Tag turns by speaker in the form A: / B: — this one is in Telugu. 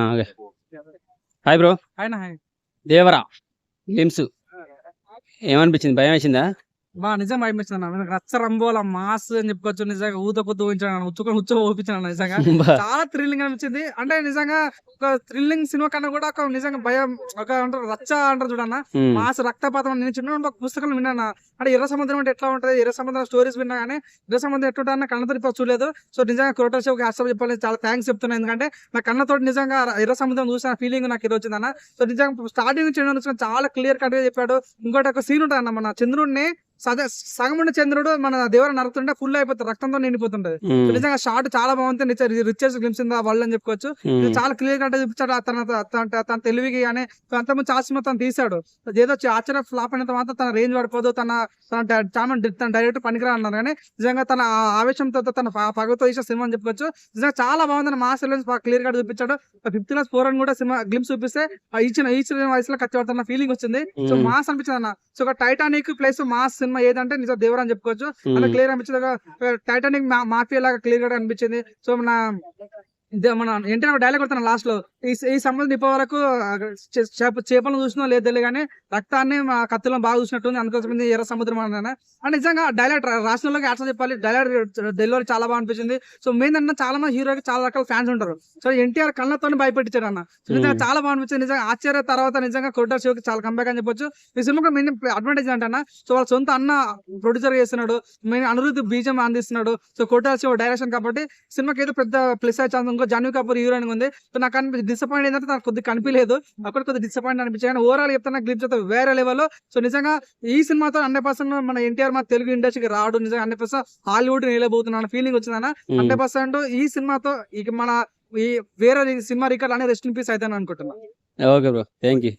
A: ఓకే. Hi bro.
B: ఆయన హాయ్.
A: దేవరా గేమ్స్ ఏమనిపించింది? భయం వేసిందా?
B: నిజం భయమేసిందన్న. రచ్చ రంబోల మాస్ అని చెప్పుకోవచ్చు. నిజంగా ఊత కొద్దు ఊహించాను, ఉచ్చ ఊపించాను నిజంగా. చాలా థ్రిల్లింగ్ అనిపించింది. అంటే నిజంగా ఒక థ్రిల్లింగ్ సినిమా కన్నా కూడా ఒక నిజంగా భయం, ఒక అంటారు రచ్చ అంటారు చూడన్న, మాస్ రక్తపాతం. నేను చిన్న ఒక పుస్తకం విన్నాను. అంటే ఎర్ర సముద్రం అంటే ఎట్లా ఉంటది, ఎర్ర సముద్రం స్టోరీస్ విన్నా కానీ ఎర్ర సముద్రం ఎట్లుంటా కళ్ళతో ఇప్పుడు చూడలేదు. సో నిజంగా క్రోటర్ షోకి ఆశ్చర్యం చెప్పాలి, చాలా థ్యాంక్స్ చెప్తున్నాను. ఎందుకంటే నా కళ్ళతో నిజంగా ఎర్ర సముద్రం చూసిన ఫీలింగ్ నాకు ఈరోజు వచ్చిందన్న. సో నిజంగా స్టార్టింగ్ నుంచి చాలా క్లియర్ కట్ గా చెప్పాడు. ఇంకోటి ఒక సీన్ ఉంటుంది అన్న, మన చంద్రుడిని సగం ఉన్న చంద్రుడు మన దేవర నరుతుంటే ఫుల్ అయిపోతుంది, రక్తంతో నిండిపోతుంటది. నిజంగా షార్ట్ చాలా బాగుంది. Richest glimpse in the world అని చెప్పుకోవచ్చు. చాలా క్లియర్ కట్ చూపించాడు. తన తెలివికి కానీ అంతకుముందు చాలా సినిమా తను తీసాడు. ఏదో ఆశ్చర్య ఫ్లాప్ అయినంత మాత్రం తన రేంజ్ పడిపోదు, తన డైరెక్ట్ పనికిరా అన్నారు. కానీ నిజంగా తన ఆవేశంతో తన పగతో తీసిన సినిమా అని చెప్పుకోవచ్చు. నిజంగా చాలా బాగుంది. మాస్ ఎలిమెంట్స్ క్లియర్ కట్ చూపించాడు. 5th క్లాస్ 4 అని కూడా సినిమా గ్లిమ్స్ చూపిస్తే ఈచ్ వయసులో కత్తి పడుతున్న ఫీలింగ్ వచ్చింది. సో మాస్ అనిపించింది అన్న. సో ఒక టైటానిక్ ప్లేస్ మాస్ సినిమా ఏదంటే నిజం దేవరా అని చెప్పుకోవచ్చు. అలా క్లియర్ అనిపించింది. టైటానిక్ మాఫియా లాగా క్లియర్ గా అనిపించింది. సో మన ఎన్టీఆర్ డైలాగ్ కొడుతున్నా లాస్ట్ లో, ఈ సంబంధం ఇప్పటి వరకు చేపలను చూసినా లేదు తెలియదు కానీ రక్తాన్ని మా కత్తిలో బాగా చూసినట్టుంది, అందుకోసం ఎర్ర సముద్రం అన్న. అండ్ నిజంగా డైలాగ్ రాసిన వాళ్ళకి యాక్షన్ చెప్పాలి, డైలాగ్ డెలివరీ చాలా బాగా అనిపించింది. సో మెయిన్ అన్న చాలా మంది హీరోకి చాలా రకాల ఫ్యాన్స్ ఉంటారు. సో ఎన్టీఆర్ కళ్ళతో భయపెట్టించాడు అన్న. సో నిజంగా చాలా బాగా అనిపించింది. నిజంగా ఆశ్చర్య తర్వాత నిజంగా క్రోటర్ షోకి చాలా కంబ్యాక్ అని చెప్పొచ్చు. ఈ సినిమాకి మెయిన్ అడ్వాంటేజ్ ఏంటన్నా, సో వాళ్ళ సొంత అన్న ప్రొడ్యూసర్ చేస్తున్నాడు, మెయిన్ అనిరుద్ధ్ బీజం అందిస్తున్నాడు. సో క్రోటర్ షో డైరెక్షన్ కాబట్టి సినిమాకి ఏదో పెద్ద ప్లస్ అయ్యే ఛాన్స్. ఇంకో జాన్వీ కపూర్ హీరోయిన్ ఉంది. సో నాకు డిసప్పాయింట్ ఏంటంటే నాకు కొద్దిగా కనిపించలేదు, అక్కడ కొద్దిగా డిసప్పాయింట్ అనిపించింది. కానీ ఓవరాల్ చెప్తున్నా గ్లిప్స్ అయితే వేరే లెవెల్. సో నిజంగా ఈ సినిమాతో 100% మన ఎన్టీఆర్ మన తెలుగు ఇండస్ట్రీకి రావడం, నిజంగా 100% హాలీవుడ్ నిలబోతున్నా ఫీలింగ్ వచ్చిందన్న. 100% ఈ సినిమాతో ఇక మన ఈ వేరే సినిమా రికార్డ్ అనేది రెస్ట్ ఇన్ పీస్ అయితే అనుకుంటున్నా.
A: Okay bro, thank you.